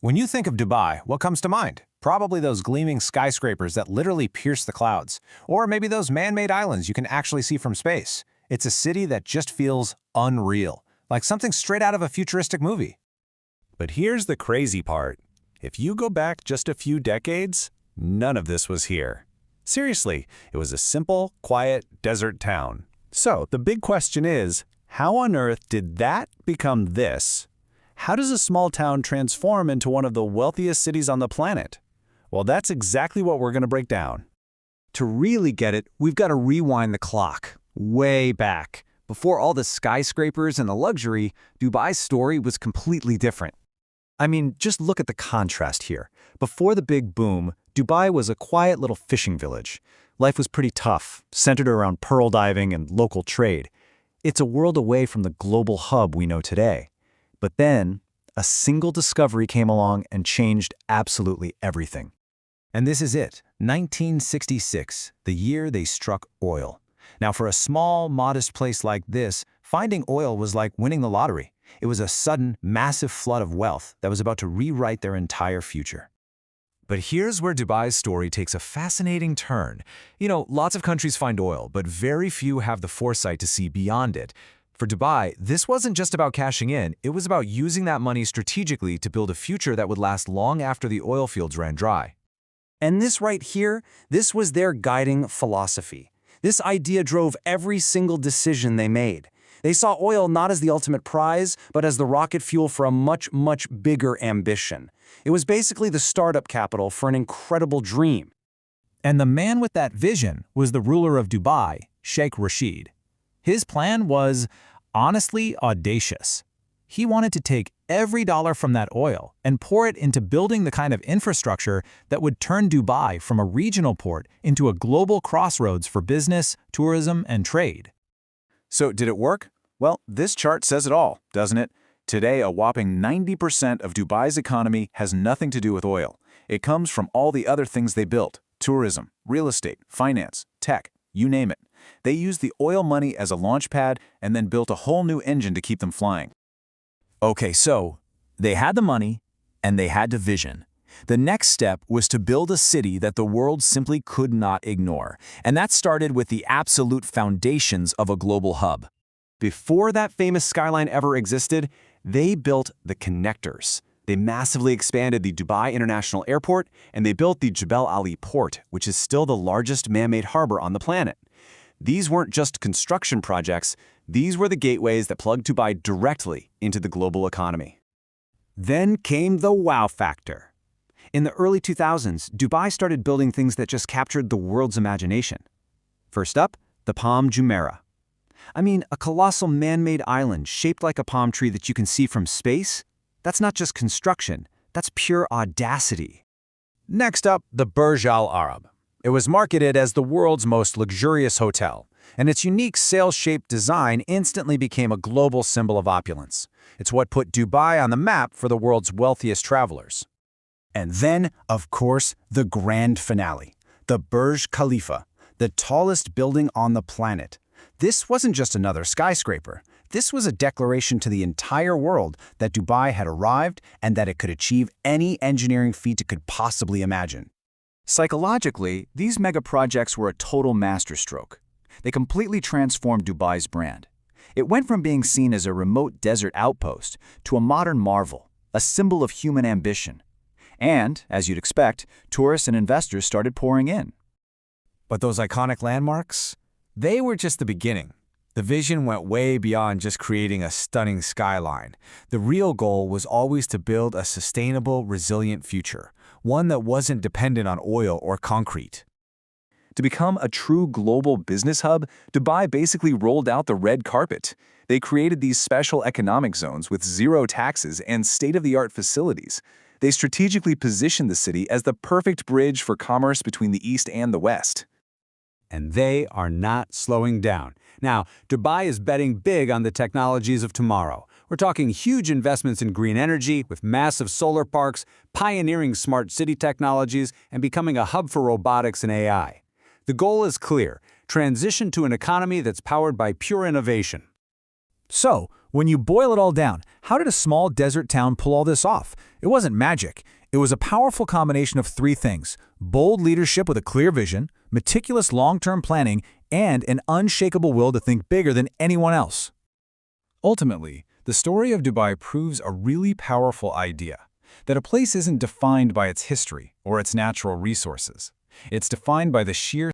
When you think of Dubai, what comes to mind? Probably those gleaming skyscrapers that literally pierce the clouds. Or maybe those man-made islands you can actually see from space. It's a city that just feels unreal, like something straight out of a futuristic movie. But here's the crazy part. If you go back just a few decades, none of this was here. Seriously, it was a simple, quiet, desert town. So the big question is, how on earth did that become this? How does a small town transform into one of the wealthiest cities on the planet? Well, that's exactly what we're going to break down. To really get it, we've got to rewind the clock, way back. Before all the skyscrapers and the luxury, Dubai's story was completely different. I mean, just look at the contrast here. Before the big boom, Dubai was a quiet little fishing village. Life was pretty tough, centered around pearl diving and local trade. It's a world away from the global hub we know today. But then, a single discovery came along and changed absolutely everything. And this is it, 1966, the year they struck oil. Now, for a small, modest place like this, finding oil was like winning the lottery. It was a sudden, massive flood of wealth that was about to rewrite their entire future. But here's where Dubai's story takes a fascinating turn. Lots of countries find oil, but very few have the foresight to see beyond it. For Dubai, this wasn't just about cashing in, it was about using that money strategically to build a future that would last long after the oil fields ran dry. And this right here, this was their guiding philosophy. This idea drove every single decision they made. They saw oil not as the ultimate prize, but as the rocket fuel for a much, much bigger ambition. It was basically the startup capital for an incredible dream. And the man with that vision was the ruler of Dubai, Sheikh Rashid. His plan was, honestly, audacious. He wanted to take every dollar from that oil and pour it into building the kind of infrastructure that would turn Dubai from a regional port into a global crossroads for business, tourism, and trade. So did it work? Well, this chart says it all, doesn't it? Today, a whopping 90% of Dubai's economy has nothing to do with oil. It comes from all the other things they built: tourism, real estate, finance, tech, you name it. They used the oil money as a launch pad and then built a whole new engine to keep them flying. Okay, so they had the money and they had the vision. The next step was to build a city that the world simply could not ignore, and that started with the absolute foundations of a global hub. Before that famous skyline ever existed, they built the connectors. They massively expanded the Dubai International Airport, and they built the Jebel Ali port, which is still the largest man-made harbor on the planet. These weren't just construction projects, these were the gateways that plugged Dubai directly into the global economy. Then came the wow factor. In the early 2000s, Dubai started building things that just captured the world's imagination. First up, the Palm Jumeirah. I mean, a colossal man-made island shaped like a palm tree that you can see from space? That's not just construction, that's pure audacity. Next up, the Burj Al Arab. It was marketed as the world's most luxurious hotel, and its unique sail-shaped design instantly became a global symbol of opulence. It's what put Dubai on the map for the world's wealthiest travelers. And then, of course, the grand finale, the Burj Khalifa, the tallest building on the planet. This wasn't just another skyscraper. This was a declaration to the entire world that Dubai had arrived and that it could achieve any engineering feat it could possibly imagine. Psychologically, these megaprojects were a total masterstroke. They completely transformed Dubai's brand. It went from being seen as a remote desert outpost to a modern marvel, a symbol of human ambition. And, as you'd expect, tourists and investors started pouring in. But those iconic landmarks? They were just the beginning. The vision went way beyond just creating a stunning skyline. The real goal was always to build a sustainable, resilient future, one that wasn't dependent on oil or concrete. To become a true global business hub, Dubai basically rolled out the red carpet. They created these special economic zones with zero taxes and state-of-the-art facilities. They strategically positioned the city as the perfect bridge for commerce between the East and the West. And they are not slowing down. Now, Dubai is betting big on the technologies of tomorrow. We're talking huge investments in green energy with massive solar parks, pioneering smart city technologies, and becoming a hub for robotics and AI. The goal is clear: transition to an economy that's powered by pure innovation. So, When you boil it all down, how did a small desert town pull all this off? It wasn't magic. It was a powerful combination of three things: bold leadership with a clear vision, meticulous long-term planning, and an unshakable will to think bigger than anyone else. Ultimately, the story of Dubai proves a really powerful idea, that a place isn't defined by its history or its natural resources. It's defined by the sheer